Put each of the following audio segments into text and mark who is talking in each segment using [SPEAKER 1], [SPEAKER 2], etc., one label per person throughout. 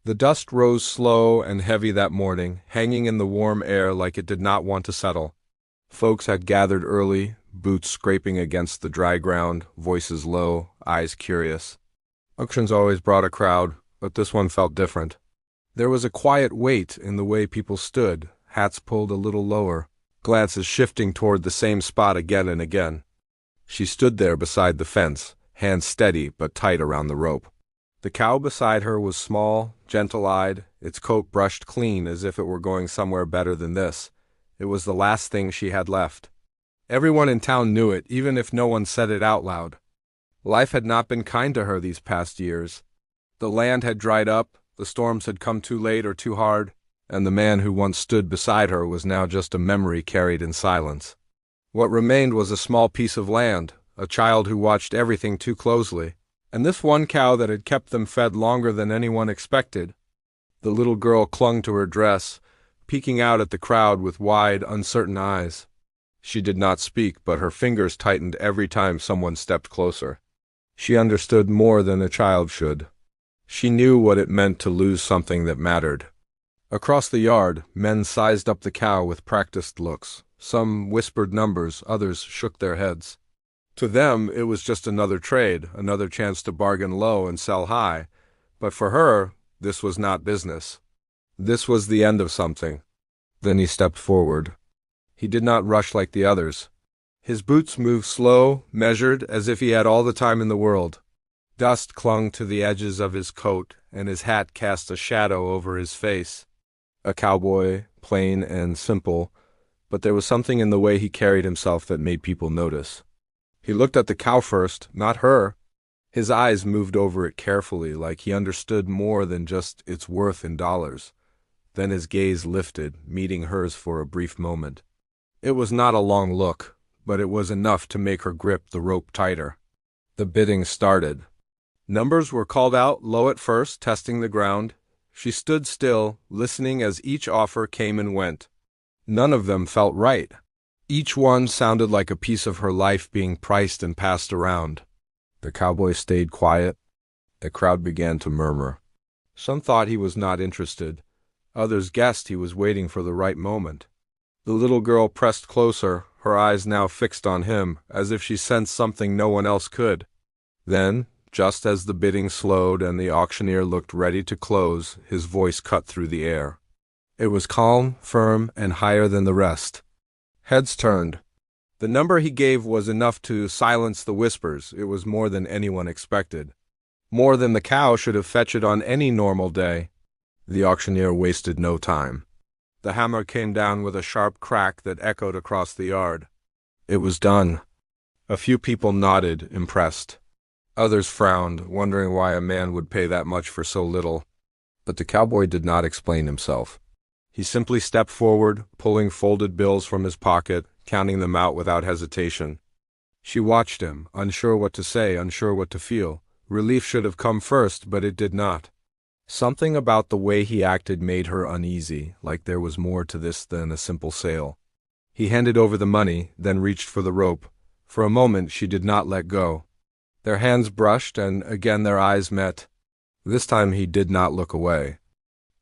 [SPEAKER 1] The dust rose slow and heavy that morning, hanging in the warm air like it did not want to settle. Folks had gathered early, boots scraping against the dry ground, voices low, eyes curious. Auctions always brought a crowd, but this one felt different. There was a quiet weight in the way people stood, hats pulled a little lower, glances shifting toward the same spot again and again. She stood there beside the fence, hands steady but tight around the rope. The cow beside her was small, gentle-eyed, its coat brushed clean as if it were going somewhere better than this. It was the last thing she had left. Everyone in town knew it, even if no one said it out loud. Life had not been kind to her these past years. The land had dried up, the storms had come too late or too hard, and the man who once stood beside her was now just a memory carried in silence. What remained was a small piece of land, a child who watched everything too closely, and this one cow that had kept them fed longer than anyone expected. The little girl clung to her dress, peeking out at the crowd with wide, uncertain eyes. She did not speak, but her fingers tightened every time someone stepped closer. She understood more than a child should. She knew what it meant to lose something that mattered. Across the yard, men sized up the cow with practiced looks. Some whispered numbers, others shook their heads. To them, it was just another trade, another chance to bargain low and sell high. But for her, this was not business. This was the end of something. Then he stepped forward. He did not rush like the others. His boots moved slow, measured, as if he had all the time in the world. Dust clung to the edges of his coat, and his hat cast a shadow over his face. A cowboy, plain and simple, but there was something in the way he carried himself that made people notice. He looked at the cow first, not her. His eyes moved over it carefully, like he understood more than just its worth in dollars. Then his gaze lifted, meeting hers for a brief moment. It was not a long look, but it was enough to make her grip the rope tighter. The bidding started. Numbers were called out, low at first, testing the ground. She stood still, listening as each offer came and went. None of them felt right. Each one sounded like a piece of her life being priced and passed around. The cowboy stayed quiet. The crowd began to murmur. Some thought he was not interested. Others guessed he was waiting for the right moment. The little girl pressed closer, her eyes now fixed on him, as if she sensed something no one else could. Then, just as the bidding slowed and the auctioneer looked ready to close, his voice cut through the air. It was calm, firm, and higher than the rest. Heads turned. The number he gave was enough to silence the whispers. It was more than anyone expected. More than the cow should have fetched on any normal day. The auctioneer wasted no time. The hammer came down with a sharp crack that echoed across the yard. It was done. A few people nodded, impressed. Others frowned, wondering why a man would pay that much for so little. But the cowboy did not explain himself. He simply stepped forward, pulling folded bills from his pocket, counting them out without hesitation. She watched him, unsure what to say, unsure what to feel. Relief should have come first, but it did not. Something about the way he acted made her uneasy, like there was more to this than a simple sale. He handed over the money, then reached for the rope. For a moment she did not let go. Their hands brushed, and again their eyes met. This time he did not look away.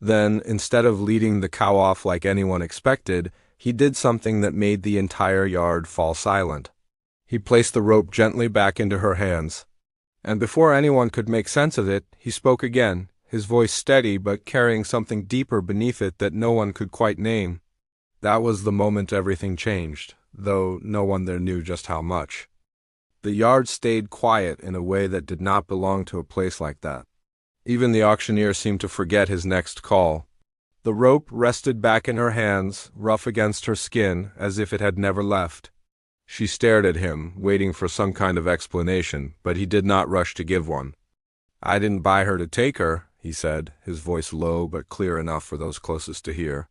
[SPEAKER 1] Then, instead of leading the cow off like anyone expected, he did something that made the entire yard fall silent. He placed the rope gently back into her hands. And before anyone could make sense of it, he spoke again, his voice steady but carrying something deeper beneath it that no one could quite name. That was the moment everything changed, though no one there knew just how much. The yard stayed quiet in a way that did not belong to a place like that. Even the auctioneer seemed to forget his next call. The rope rested back in her hands, rough against her skin, as if it had never left. She stared at him, waiting for some kind of explanation, but he did not rush to give one. "I didn't buy her to take her," he said, his voice low but clear enough for those closest to hear.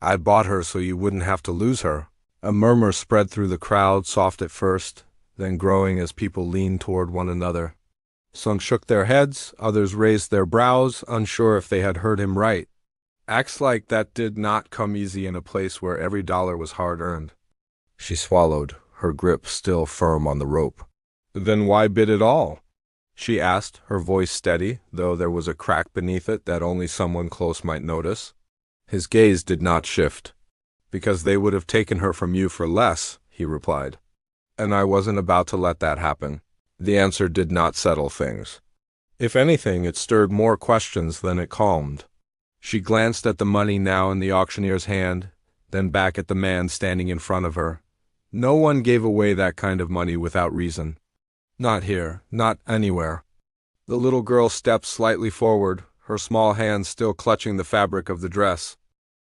[SPEAKER 1] "I bought her so you wouldn't have to lose her." A murmur spread through the crowd, soft at first, then growing as people leaned toward one another. Some shook their heads, others raised their brows, unsure if they had heard him right. Acts like that did not come easy in a place where every dollar was hard-earned. She swallowed, her grip still firm on the rope. "Then why bid at all?" she asked, her voice steady, though there was a crack beneath it that only someone close might notice. His gaze did not shift. "Because they would have taken her from you for less," he replied. "And I wasn't about to let that happen." The answer did not settle things. If anything, it stirred more questions than it calmed. She glanced at the money now in the auctioneer's hand, then back at the man standing in front of her. No one gave away that kind of money without reason. Not here, not anywhere. The little girl stepped slightly forward, her small hands still clutching the fabric of the dress.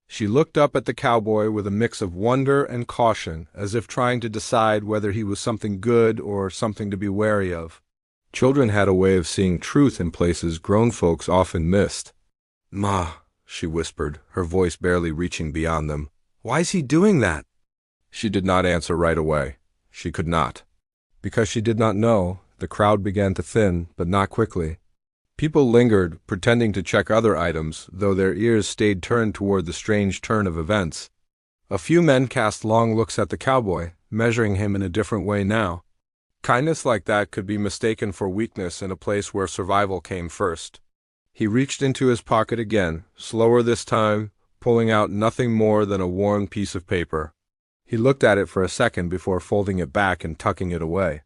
[SPEAKER 1] She looked up at the cowboy with a mix of wonder and caution, as if trying to decide whether he was something good or something to be wary of. Children had a way of seeing truth in places grown folks often missed. "Ma," she whispered, her voice barely reaching beyond them. "Why's he doing that?" She did not answer right away. She could not. Because she did not know, the crowd began to thin, but not quickly. People lingered, pretending to check other items, though their ears stayed turned toward the strange turn of events. A few men cast long looks at the cowboy, measuring him in a different way now. Kindness like that could be mistaken for weakness in a place where survival came first. He reached into his pocket again, slower this time, pulling out nothing more than a worn piece of paper. He looked at it for a second before folding it back and tucking it away.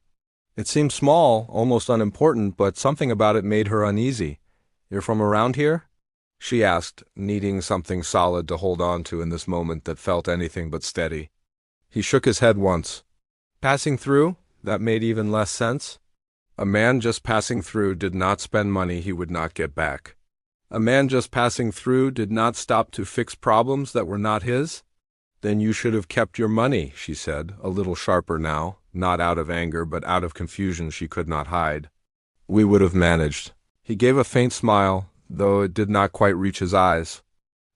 [SPEAKER 1] It seemed small, almost unimportant, but something about it made her uneasy. "You're from around here?" she asked, needing something solid to hold on to in this moment that felt anything but steady. He shook his head once. "Passing through?" That made even less sense. A man just passing through did not spend money he would not get back. A man just passing through did not stop to fix problems that were not his. "Then you should have kept your money," she said, a little sharper now, not out of anger but out of confusion she could not hide. "We would have managed." He gave a faint smile, though it did not quite reach his eyes.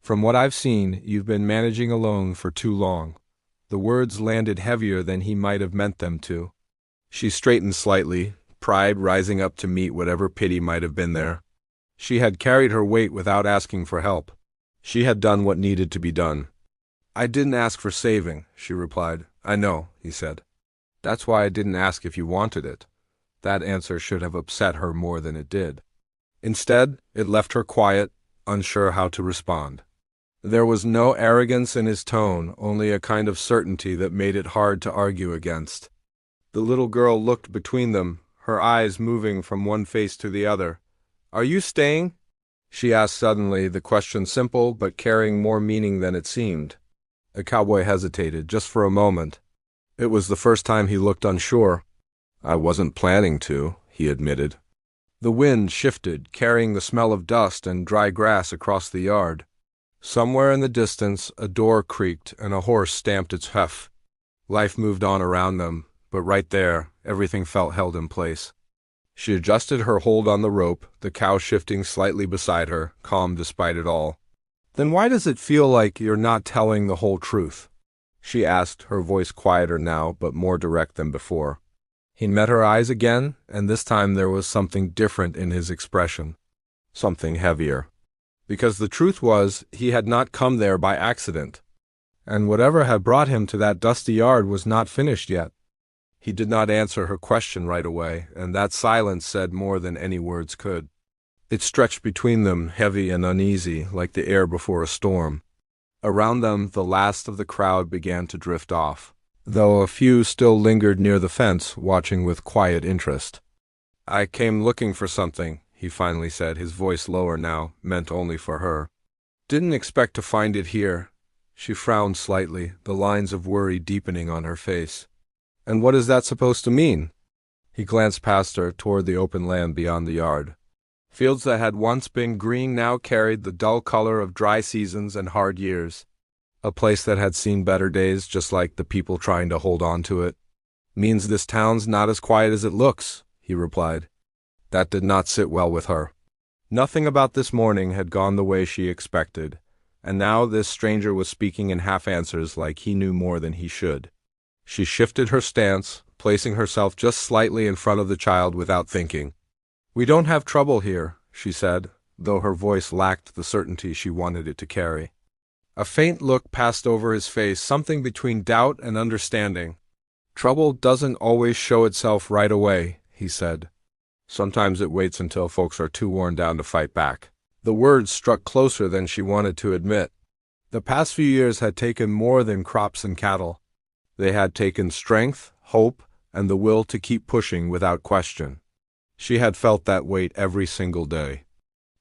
[SPEAKER 1] "From what I've seen, you've been managing alone for too long." The words landed heavier than he might have meant them to. She straightened slightly, pride rising up to meet whatever pity might have been there. She had carried her weight without asking for help. She had done what needed to be done. "I didn't ask for saving," she replied. "I know," he said. "That's why I didn't ask if you wanted it." That answer should have upset her more than it did. Instead, it left her quiet, unsure how to respond. There was no arrogance in his tone, only a kind of certainty that made it hard to argue against. The little girl looked between them, her eyes moving from one face to the other. "Are you staying?" she asked suddenly, the question simple but carrying more meaning than it seemed. The cowboy hesitated, just for a moment. It was the first time he looked unsure. "I wasn't planning to," he admitted. The wind shifted, carrying the smell of dust and dry grass across the yard. Somewhere in the distance, a door creaked and a horse stamped its hoof. Life moved on around them, but right there, everything felt held in place. She adjusted her hold on the rope, the cow shifting slightly beside her, calm despite it all. "Then why does it feel like you're not telling the whole truth?" she asked, her voice quieter now, but more direct than before. He met her eyes again, and this time there was something different in his expression. Something heavier. Because the truth was, he had not come there by accident. And whatever had brought him to that dusty yard was not finished yet. He did not answer her question right away, and that silence said more than any words could. It stretched between them, heavy and uneasy, like the air before a storm. Around them, the last of the crowd began to drift off, though a few still lingered near the fence, watching with quiet interest. "I came looking for something," he finally said, his voice lower now, meant only for her. "Didn't expect to find it here." She frowned slightly, the lines of worry deepening on her face. "And what is that supposed to mean?" He glanced past her, toward the open land beyond the yard. Fields that had once been green now carried the dull color of dry seasons and hard years. A place that had seen better days, just like the people trying to hold on to it. "Means this town's not as quiet as it looks," he replied. That did not sit well with her. Nothing about this morning had gone the way she expected, and now this stranger was speaking in half-answers like he knew more than he should. She shifted her stance, placing herself just slightly in front of the child without thinking. "We don't have trouble here," she said, though her voice lacked the certainty she wanted it to carry. A faint look passed over his face, something between doubt and understanding. "Trouble doesn't always show itself right away," he said. Sometimes it waits until folks are too worn down to fight back. The words struck closer than she wanted to admit. The past few years had taken more than crops and cattle. They had taken strength, hope, and the will to keep pushing without question. She had felt that weight every single day.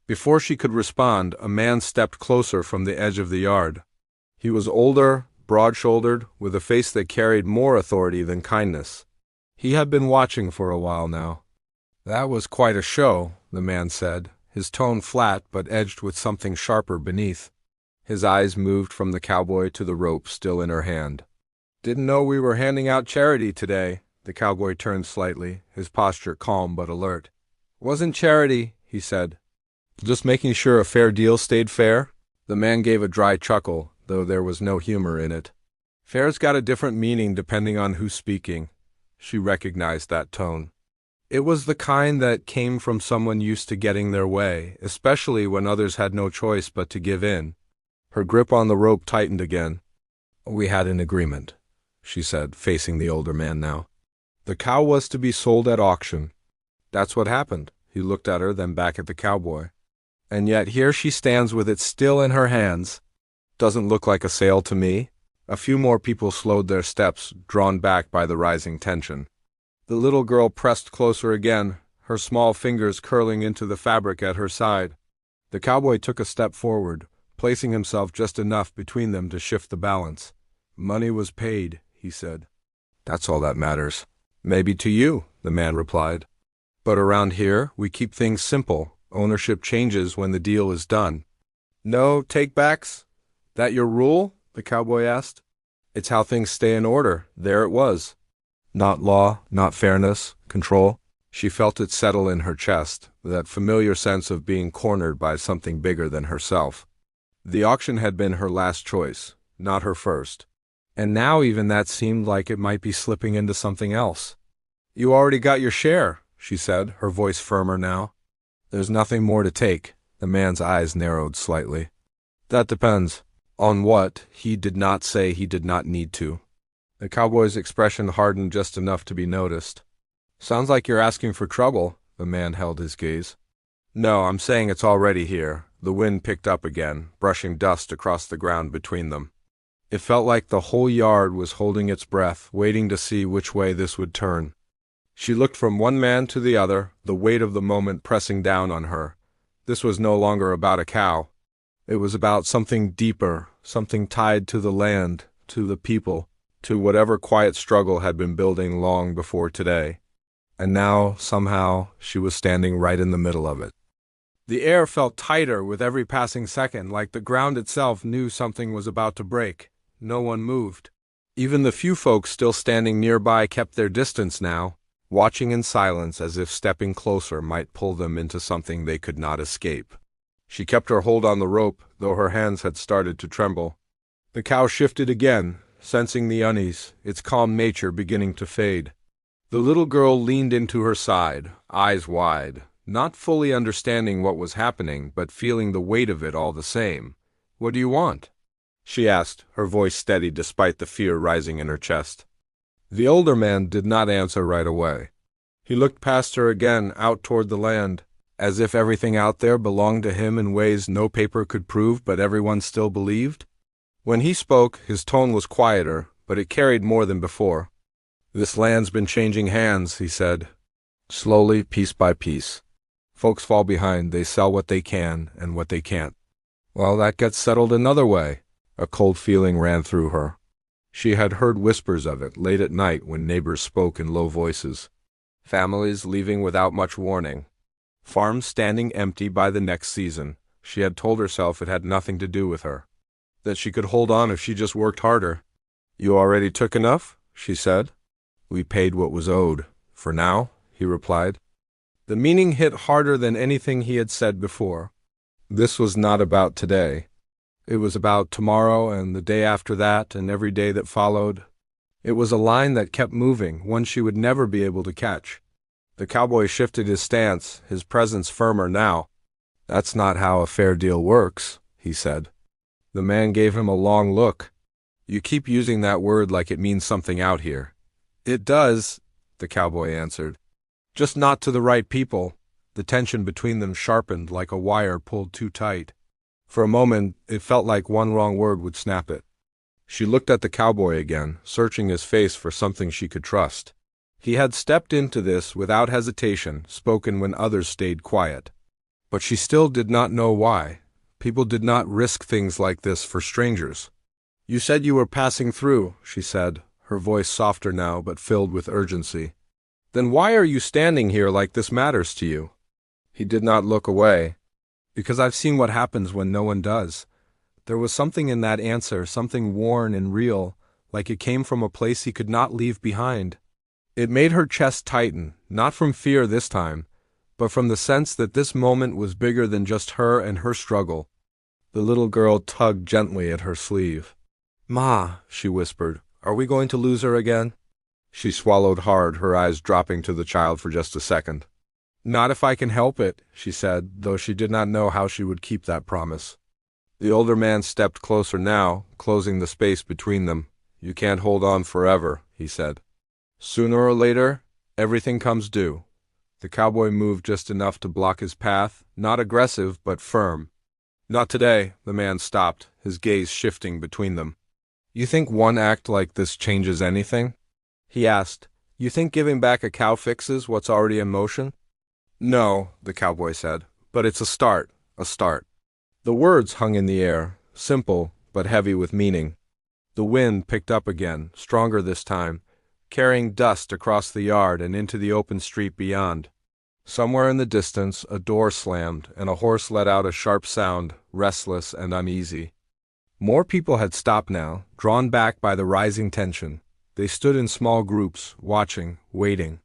[SPEAKER 1] Before she could respond, a man stepped closer from the edge of the yard. He was older, broad-shouldered, with a face that carried more authority than kindness. He had been watching for a while now. "That was quite a show," the man said, his tone flat but edged with something sharper beneath. His eyes moved from the cowboy to the rope still in her hand. "Didn't know we were handing out charity today." The cowboy turned slightly, his posture calm but alert. "Wasn't charity," he said. "Just making sure a fair deal stayed fair?" The man gave a dry chuckle, though there was no humor in it. "Fair's got a different meaning depending on who's speaking." She recognized that tone. It was the kind that came from someone used to getting their way, especially when others had no choice but to give in. Her grip on the rope tightened again. "We had an agreement," she said, facing the older man now. "The cow was to be sold at auction." "That's what happened." He looked at her, then back at the cowboy. "And yet here she stands with it still in her hands. Doesn't look like a sale to me." A few more people slowed their steps, drawn back by the rising tension. The little girl pressed closer again, her small fingers curling into the fabric at her side. The cowboy took a step forward, placing himself just enough between them to shift the balance. "Money was paid," he said. "That's all that matters." "Maybe to you," the man replied. "But around here, we keep things simple. Ownership changes when the deal is done." "No take-backs? That your rule?" the cowboy asked. "It's how things stay in order." There it was. Not law, not fairness, control. She felt it settle in her chest, that familiar sense of being cornered by something bigger than herself. The auction had been her last choice, not her first. And now even that seemed like it might be slipping into something else. "You already got your share," she said, her voice firmer now. "There's nothing more to take." The man's eyes narrowed slightly. "That depends." On what, he did not say. He did not need to. The cowboy's expression hardened just enough to be noticed. "Sounds like you're asking for trouble." The man held his gaze. "No, I'm saying it's already here." The wind picked up again, brushing dust across the ground between them. It felt like the whole yard was holding its breath, waiting to see which way this would turn. She looked from one man to the other, the weight of the moment pressing down on her. This was no longer about a cow. It was about something deeper, something tied to the land, to the people, to whatever quiet struggle had been building long before today. And now, somehow, she was standing right in the middle of it. The air felt tighter with every passing second, like the ground itself knew something was about to break. No one moved. Even the few folks still standing nearby kept their distance now, watching in silence as if stepping closer might pull them into something they could not escape. She kept her hold on the rope, though her hands had started to tremble. The cow shifted again, sensing the unease, its calm nature beginning to fade. The little girl leaned into her side, eyes wide, not fully understanding what was happening, but feeling the weight of it all the same. "What do you want?" she asked, her voice steady despite the fear rising in her chest. The older man did not answer right away. He looked past her again, out toward the land, as if everything out there belonged to him in ways no paper could prove but everyone still believed. When he spoke, his tone was quieter, but it carried more than before. "This land's been changing hands," he said. "Slowly, piece by piece. Folks fall behind, they sell what they can and what they can't. Well, that gets settled another way." A cold feeling ran through her. She had heard whispers of it late at night when neighbors spoke in low voices. Families leaving without much warning. Farms standing empty by the next season. She had told herself it had nothing to do with her, that she could hold on if she just worked harder. "You already took enough?" she said. "We paid what was owed. For now," he replied. The meaning hit harder than anything he had said before. This was not about today. It was about tomorrow and the day after that and every day that followed. It was a line that kept moving, one she would never be able to catch. The cowboy shifted his stance, his presence firmer now. "That's not how a fair deal works," he said. The man gave him a long look. "You keep using that word like it means something out here." "It does," the cowboy answered. Just not to the right people. The tension between them sharpened like a wire pulled too tight. For a moment, it felt like one wrong word would snap it. She looked at the cowboy again, searching his face for something she could trust. He had stepped into this without hesitation, spoken when others stayed quiet. But she still did not know why. People did not risk things like this for strangers. "You said you were passing through," she said, her voice softer now but filled with urgency. "Then why are you standing here like this matters to you?" He did not look away. "Because I've seen what happens when no one does." There was something in that answer, something worn and real, like it came from a place he could not leave behind. It made her chest tighten, not from fear this time, but from the sense that this moment was bigger than just her and her struggle. The little girl tugged gently at her sleeve. "Ma," she whispered, "are we going to lose her again?" She swallowed hard, her eyes dropping to the child for just a second. "Not if I can help it," she said, though she did not know how she would keep that promise. The older man stepped closer now, closing the space between them. "You can't hold on forever," he said. "Sooner or later, everything comes due." The cowboy moved just enough to block his path, not aggressive but firm. "Not today," the man stopped, his gaze shifting between them. "You think one act like this changes anything?" he asked. "You think giving back a cow fixes what's already in motion?" "No," the cowboy said, "but it's a start, a start." The words hung in the air, simple but heavy with meaning. The wind picked up again, stronger this time, carrying dust across the yard and into the open street beyond. Somewhere in the distance, a door slammed, and a horse let out a sharp sound, restless and uneasy. More people had stopped now, drawn back by the rising tension. They stood in small groups, watching, waiting.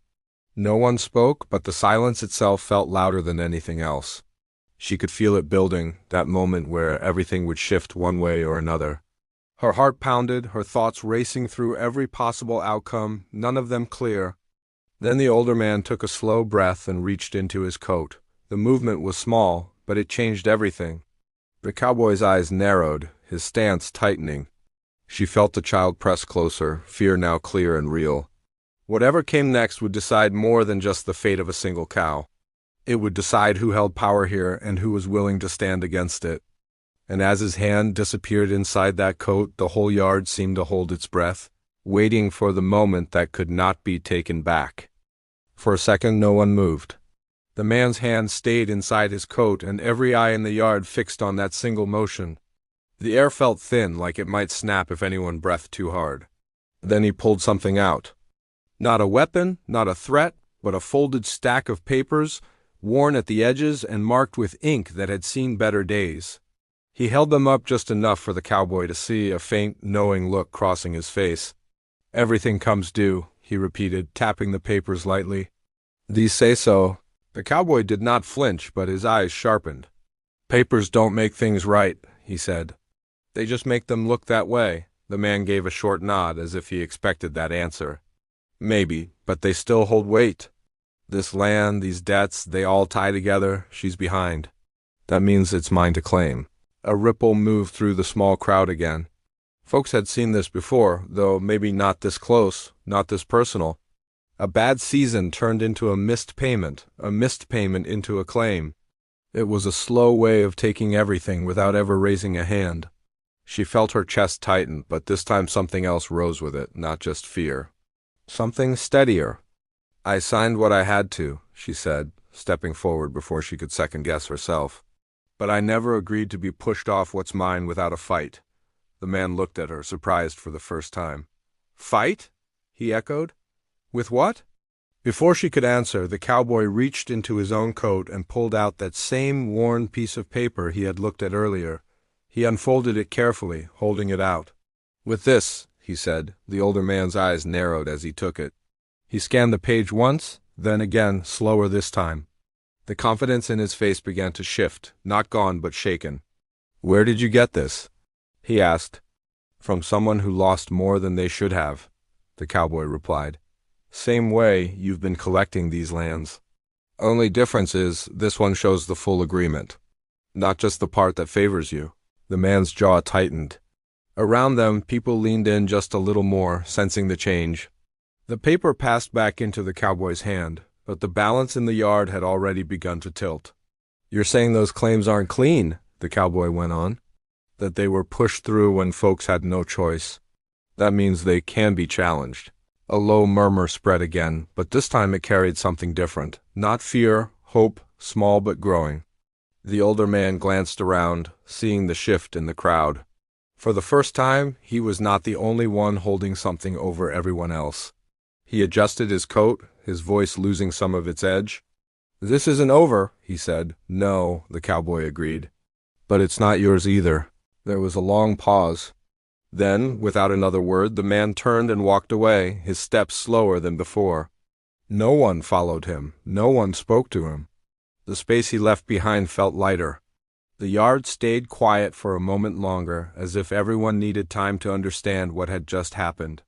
[SPEAKER 1] No one spoke, but the silence itself felt louder than anything else. She could feel it building, that moment where everything would shift one way or another. Her heart pounded, her thoughts racing through every possible outcome, none of them clear. Then the older man took a slow breath and reached into his coat. The movement was small, but it changed everything. The cowboy's eyes narrowed, his stance tightening. She felt the child press closer, fear now clear and real. Whatever came next would decide more than just the fate of a single cow. It would decide who held power here and who was willing to stand against it. And as his hand disappeared inside that coat, the whole yard seemed to hold its breath, waiting for the moment that could not be taken back. For a second, no one moved. The man's hand stayed inside his coat, and every eye in the yard fixed on that single motion. The air felt thin, like it might snap if anyone breathed too hard. Then he pulled something out. Not a weapon, not a threat, but a folded stack of papers, worn at the edges and marked with ink that had seen better days. He held them up just enough for the cowboy to see, a faint, knowing look crossing his face. "Everything comes due," he repeated, tapping the papers lightly. "These say so." The cowboy did not flinch, but his eyes sharpened. "Papers don't make things right," he said. "They just make them look that way." The man gave a short nod, as if he expected that answer. "Maybe, but they still hold weight. This land, these debts, they all tie together. She's behind. That means it's mine to claim." A ripple moved through the small crowd again. Folks had seen this before, though maybe not this close, not this personal. A bad season turned into a missed payment into a claim. It was a slow way of taking everything without ever raising a hand. She felt her chest tighten, but this time something else rose with it, not just fear. Something steadier. "I signed what I had to," she said, stepping forward before she could second-guess herself. "But I never agreed to be pushed off what's mine without a fight." The man looked at her, surprised for the first time. "Fight?" he echoed. "With what?" Before she could answer, the cowboy reached into his own coat and pulled out that same worn piece of paper he had looked at earlier. He unfolded it carefully, holding it out. "With this," he said. The older man's eyes narrowed as he took it. He scanned the page once, then again, slower this time. The confidence in his face began to shift, not gone but shaken. "Where did you get this?" he asked. "From someone who lost more than they should have," the cowboy replied. "Same way you've been collecting these lands. Only difference is this one shows the full agreement, not just the part that favors you." The man's jaw tightened. Around them, people leaned in just a little more, sensing the change. The paper passed back into the cowboy's hand, but the balance in the yard had already begun to tilt. "You're saying those claims aren't clean," the cowboy went on. "That they were pushed through when folks had no choice. That means they can be challenged." A low murmur spread again, but this time it carried something different. Not fear, hope, small but growing. The older man glanced around, seeing the shift in the crowd. For the first time, he was not the only one holding something over everyone else. He adjusted his coat, his voice losing some of its edge. "This isn't over," he said. "No," the cowboy agreed. "But it's not yours either." There was a long pause. Then, without another word, the man turned and walked away, his steps slower than before. No one followed him. No one spoke to him. The space he left behind felt lighter. The yard stayed quiet for a moment longer, as if everyone needed time to understand what had just happened.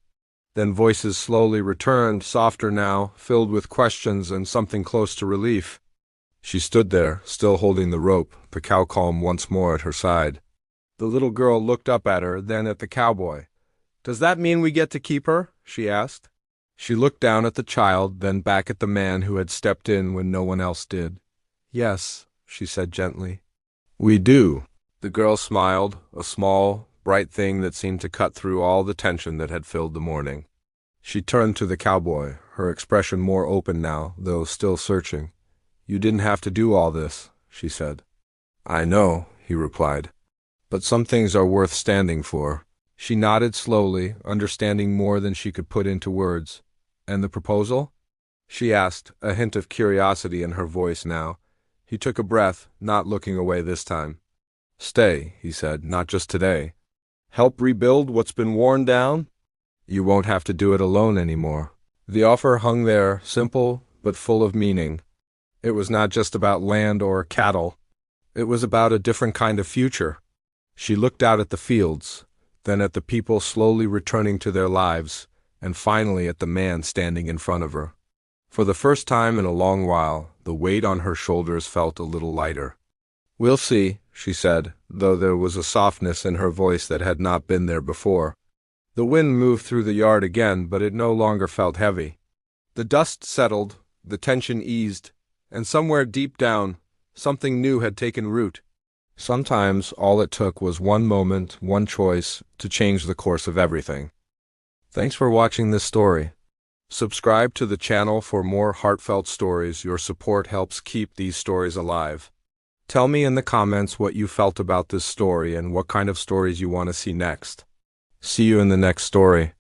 [SPEAKER 1] Then voices slowly returned, softer now, filled with questions and something close to relief. She stood there, still holding the rope, the cow calm once more at her side. The little girl looked up at her, then at the cowboy. "Does that mean we get to keep her?" she asked. She looked down at the child, then back at the man who had stepped in when no one else did. "Yes," she said gently. "We do." The girl smiled, a small, bright thing that seemed to cut through all the tension that had filled the morning. She turned to the cowboy, her expression more open now, though still searching. "You didn't have to do all this," she said. "I know," he replied. "But some things are worth standing for." She nodded slowly, understanding more than she could put into words. "And the proposal?" she asked, a hint of curiosity in her voice now. He took a breath, not looking away this time. "Stay," he said, "not just today. Help rebuild what's been worn down? You won't have to do it alone anymore." The offer hung there, simple but full of meaning. It was not just about land or cattle. It was about a different kind of future. She looked out at the fields, then at the people slowly returning to their lives, and finally at the man standing in front of her. For the first time in a long while, the weight on her shoulders felt a little lighter. "We'll see," she said, though there was a softness in her voice that had not been there before. The wind moved through the yard again, but it no longer felt heavy. The dust settled, the tension eased, and somewhere deep down, something new had taken root. Sometimes all it took was one moment, one choice, to change the course of everything. Thanks for watching this story. Subscribe to the channel for more heartfelt stories. Your support helps keep these stories alive. Tell me in the comments what you felt about this story and what kind of stories you want to see next. See you in the next story.